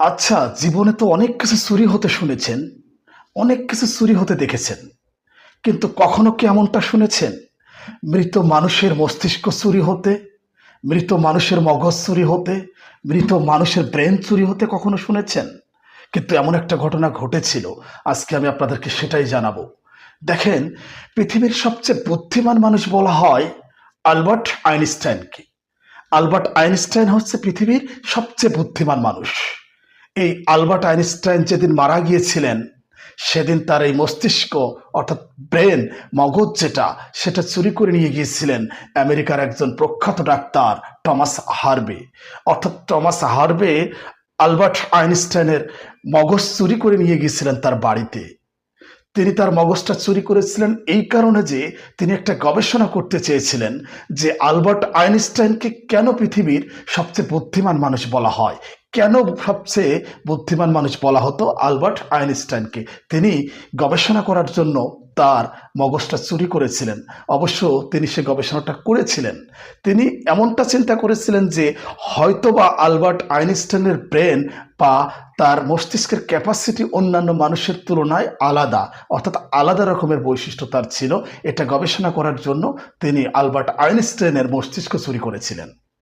আচ্ছা, জীবনে তো অনেক কিছু চুরি হতে শুনেছেন, অনেক কিছু চুরি হতে দেখেছেন। কিন্তু কখনো কি এমনটা শুনেছেন? মৃত মানুষের মস্তিষ্ক চুরি হতে, মৃত মানুষের মগজ চুরি হতে, মৃত মানুষের ব্রেন চুরি হতে কখনো শুনেছেন? কিন্তু এমন একটা ঘটনা ঘটেছিল, আজকে আমি আপনাদেরকে সেটাই জানাবো। দেখেন, পৃথিবীর সবচেয়ে বুদ্ধিমান মানুষ বলা হয় আলবার্ট আইনস্টাইনকে। আলবার্ট আইনস্টাইন হচ্ছে পৃথিবীর সবচেয়ে বুদ্ধিমান মানুষ। এই আলবার্ট আইনস্টাইন যেদিন মারা গিয়েছিলেন, সেদিন তার এই মস্তিষ্ক অর্থাৎ ব্রেন, মগজ যেটা, সেটা চুরি করে নিয়ে গিয়েছিলেন আমেরিকার একজন প্রখ্যাত ডাক্তার টমাস হার্ভে। অর্থাৎ টমাস হার্ভে আলবার্ট আইনস্টাইনের মগজ চুরি করে নিয়ে গিয়েছিলেন তার বাড়িতে। তিনি তার মগজটা চুরি করেছিলেন এই কারণে যে তিনি একটা গবেষণা করতে চেয়েছিলেন যে আলবার্ট আইনস্টাইনকে কেন পৃথিবীর সবচেয়ে বুদ্ধিমান মানুষ বলা হয়, কেন সবচেয়ে বুদ্ধিমান মানুষ বলা হতো আলবার্ট আইনস্টাইনকে। তিনি গবেষণা করার জন্য তার মগজটা চুরি করেছিলেন। অবশ্য তিনি সে গবেষণাটা করেছিলেন। তিনি এমনটা চিন্তা করেছিলেন যে হয়তোবা আলবার্ট আইনস্টাইনের ব্রেন বা তার মস্তিষ্কের ক্যাপাসিটি অন্যান্য মানুষের তুলনায় আলাদা, অর্থাৎ আলাদা রকমের বৈশিষ্ট্য তার ছিল। এটা গবেষণা করার জন্য তিনি আলবার্ট আইনস্টাইনের মস্তিষ্ক চুরি করেছিলেন।